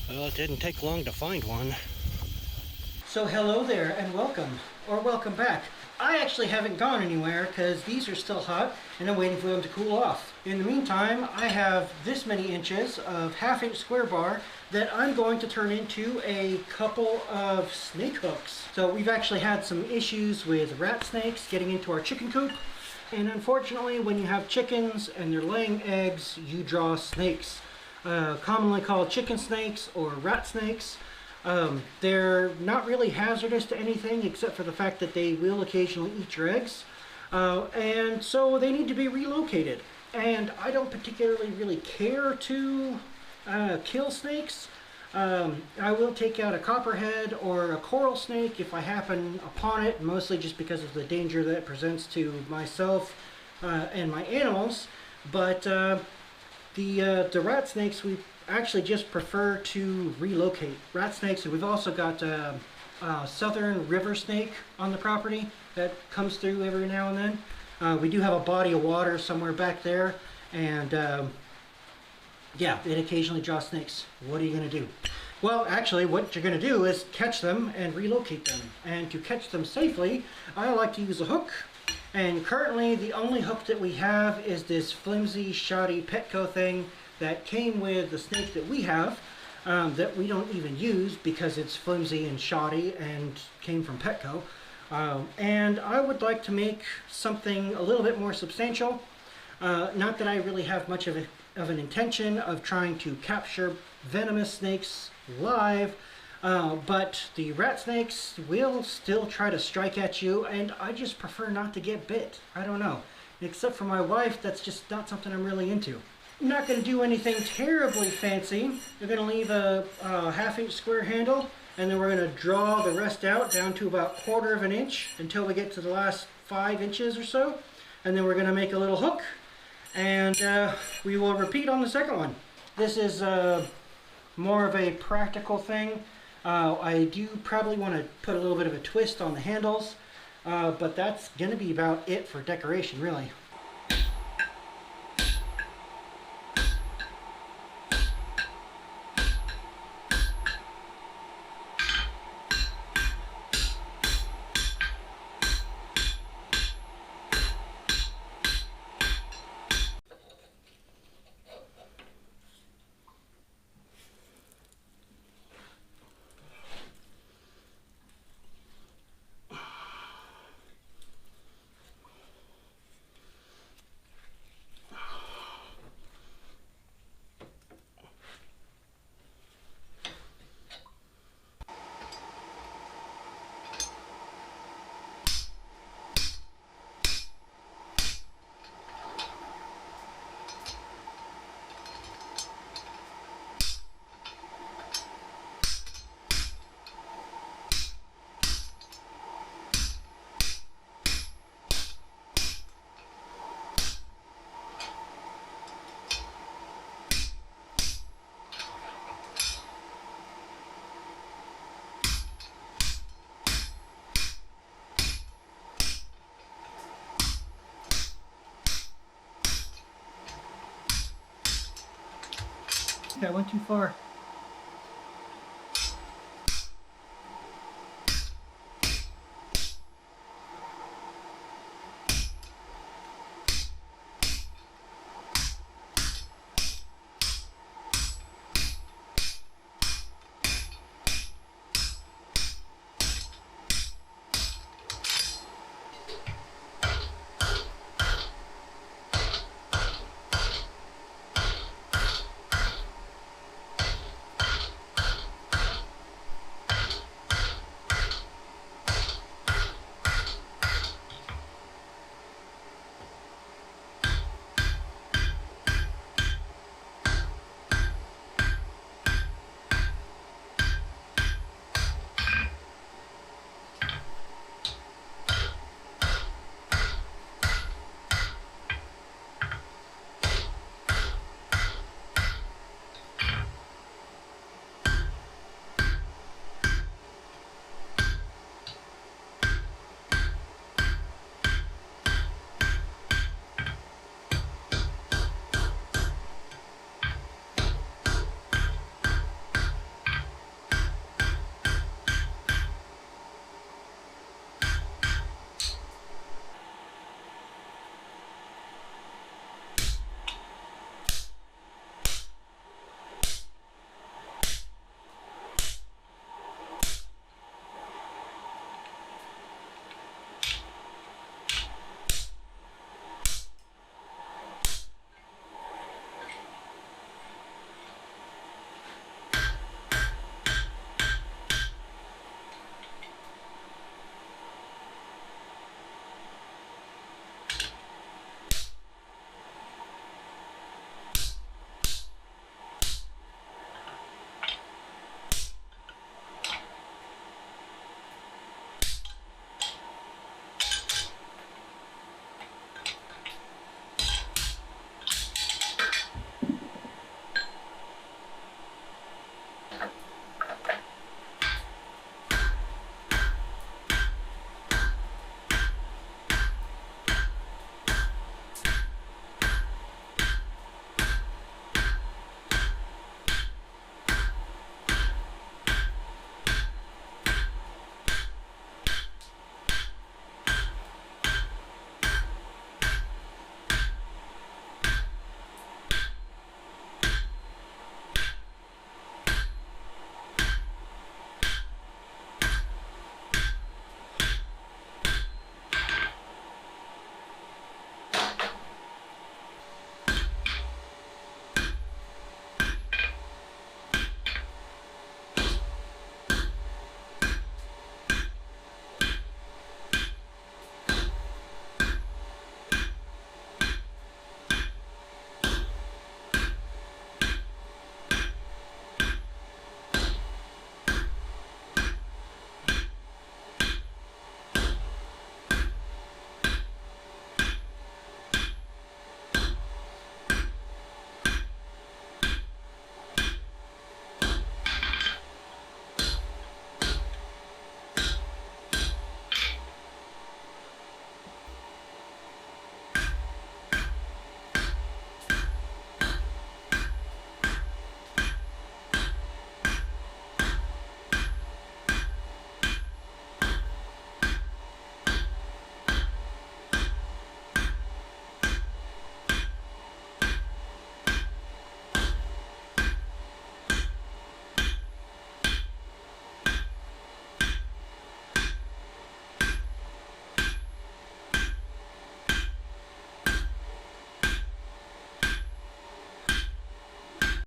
Well, it didn't take long to find one. So hello there and welcome, or welcome back. I actually haven't gone anywhere because these are still hot and I'm waiting for them to cool off. In the meantime, I have this many inches of half-inch square bar that I'm going to turn into a couple of snake hooks. So we've actually had some issues with rat snakes getting into our chicken coop. And unfortunately, when you have chickens and they're laying eggs, you draw snakes. Commonly called chicken snakes or rat snakes. They're not really hazardous to anything except for the fact that they will occasionally eat your eggs. And so they need to be relocated. And I don't particularly really care to kill snakes. I will take out a copperhead or a coral snake if I happen upon it, mostly just because of the danger that it presents to myself and my animals. But the rat snakes, we actually just prefer to relocate. Rat snakes, and we've also got southern river snake on the property that comes through every now and then. We do have a body of water somewhere back there, and yeah, it occasionally draws snakes. What are you going to do? Well, actually, what you're going to do is catch them and relocate them. And to catch them safely, I like to use a hook. And currently, the only hook that we have is this flimsy, shoddy Petco thing that came with the snake that we have, that we don't even use because it's flimsy and shoddy and came from Petco. And I would like to make something a little bit more substantial. Not that I really have much of an intention of trying to capture venomous snakes live, but the rat snakes will still try to strike at you, and I just prefer not to get bit. I don't know. Except for my wife, that's just not something I'm really into. I'm not going to do anything terribly fancy. We're going to leave a half-inch square handle, and then we're going to draw the rest out down to about 1/4 of an inch until we get to the last 5 inches or so. And then we're going to make a little hook, and we will repeat on the second one. This is more of a practical thing. I do probably want to put a little bit of a twist on the handles, but that's going to be about it for decoration, really. That went too far.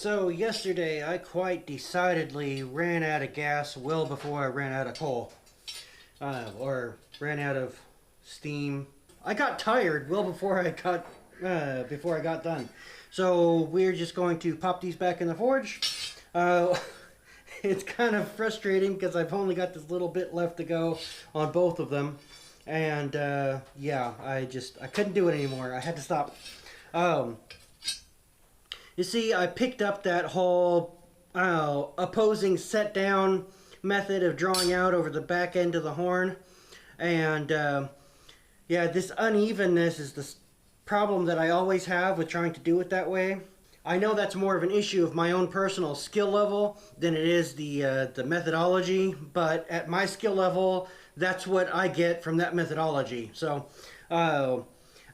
So yesterday I quite decidedly ran out of gas well before I ran out of coal. Or ran out of steam. I got tired well before I got done. So we're just going to pop these back in the forge. It's kind of frustrating because I've only got this little bit left to go on both of them. And yeah, I couldn't do it anymore. I had to stop. You see, I picked up that whole opposing set down method of drawing out over the back end of the horn. And yeah, this unevenness is the problem that I always have with trying to do it that way. I know that's more of an issue of my own personal skill level than it is the methodology, but at my skill level, that's what I get from that methodology. So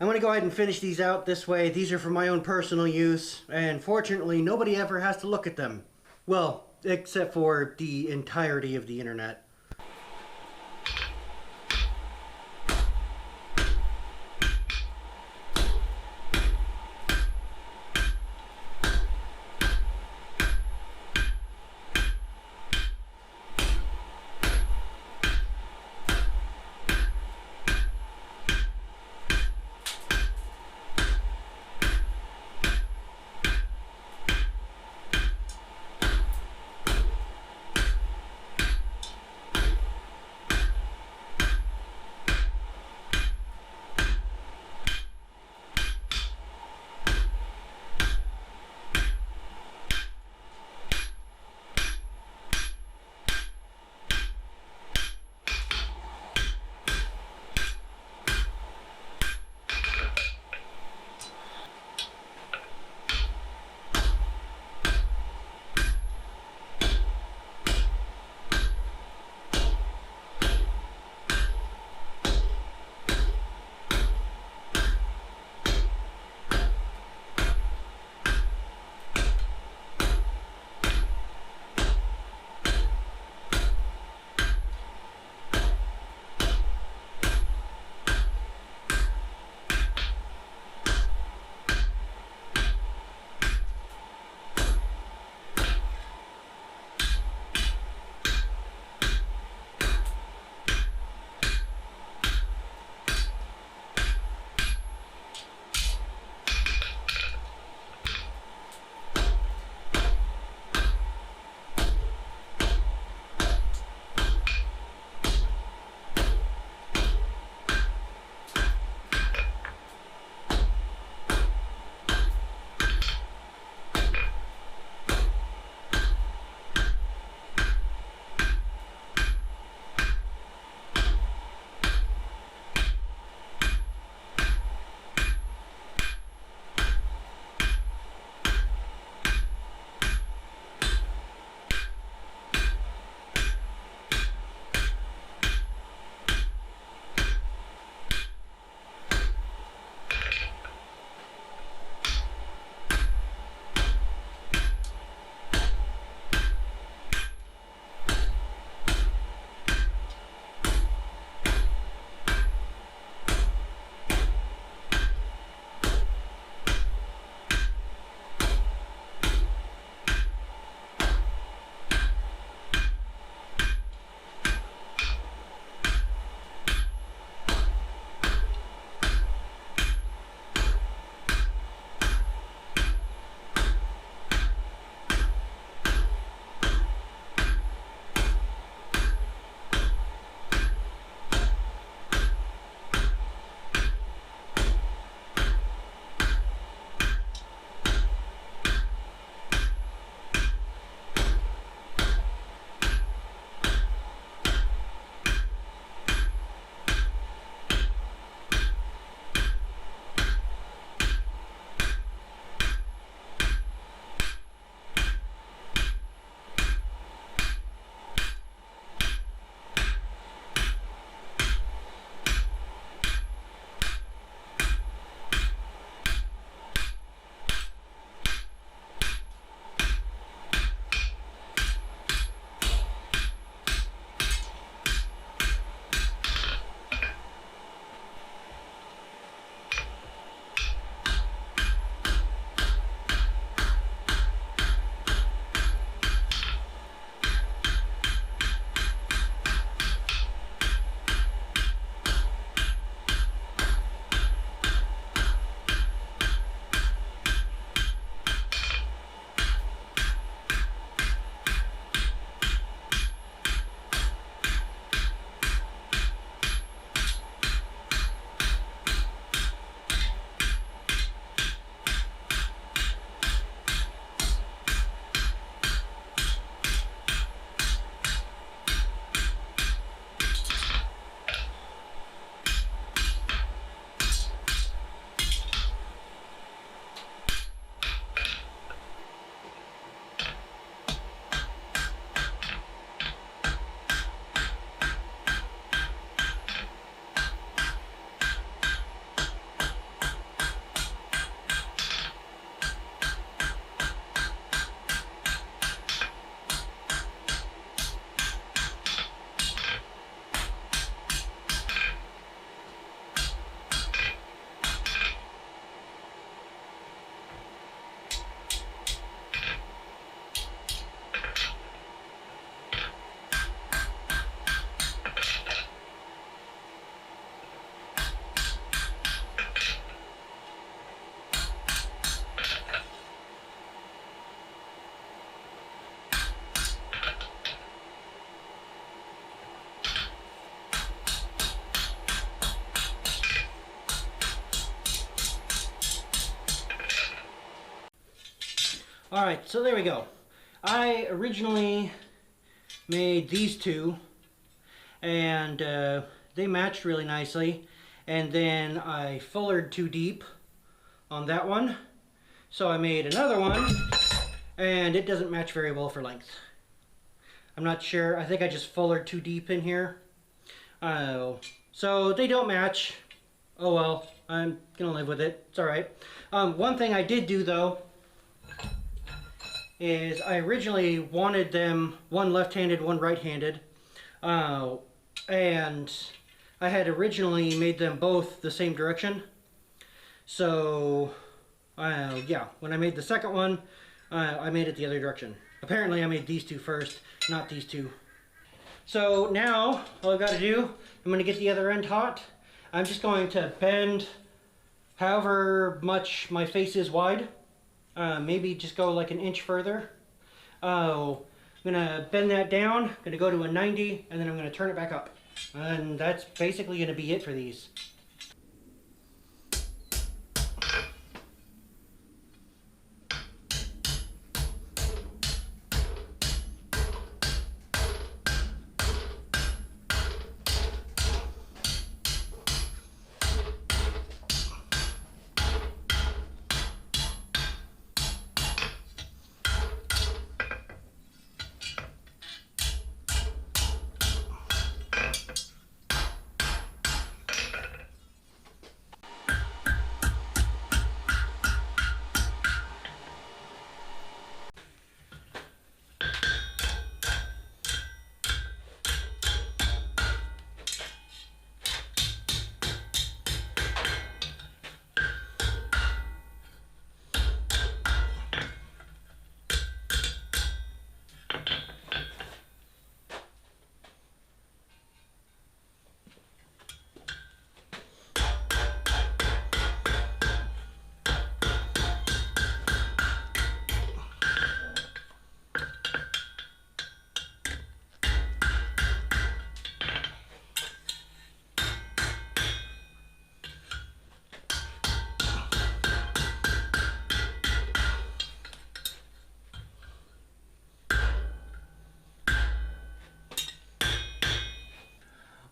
I'm going to go ahead and finish these out this way. These are for my own personal use, and fortunately nobody ever has to look at them. Well, except for the entirety of the internet. Alright, so there we go. I originally made these two, and they matched really nicely. And then I fullered too deep on that one. So I made another one, and it doesn't match very well for length. I'm not sure. I think I just fullered too deep in here. So they don't match. Oh well, I'm gonna live with it. It's alright. One thing I did do though is I originally wanted them one left-handed, one right-handed. And I had originally made them both the same direction. So yeah, when I made the second one, I made it the other direction. Apparently I made these two first, not these two. So now, all I've got to do, I'm going to get the other end hot. I'm just going to bend however much my face is wide. Maybe just go like an inch further. I'm going to bend that down, I'm going to go to a 90, and then I'm going to turn it back up. And that's basically going to be it for these.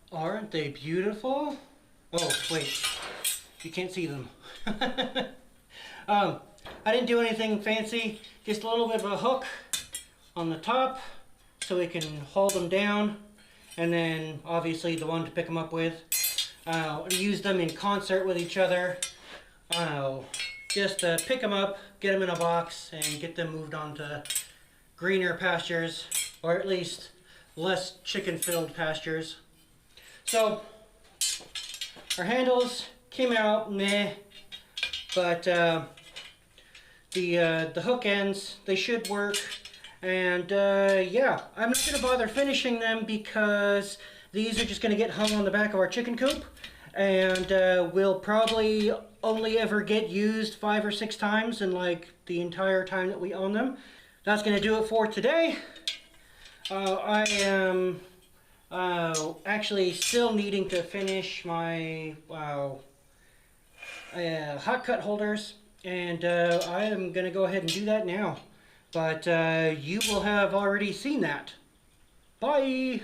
Aren't they beautiful? Oh, wait. You can't see them. I didn't do anything fancy. Just a little bit of a hook on the top so we can hold them down. And then, obviously, the one to pick them up with. Use them in concert with each other. Just pick them up, get them in a box, and get them moved on to greener pastures. Or at least less chicken-filled pastures. So, our handles came out meh, but the hook ends, they should work, and yeah, I'm not going to bother finishing them because these are just going to get hung on the back of our chicken coop, and will probably only ever get used 5 or 6 times in like the entire time that we own them. That's going to do it for today. I am actually still needing to finish my hot cut holders, and I am going to go ahead and do that now. But you will have already seen that. Bye!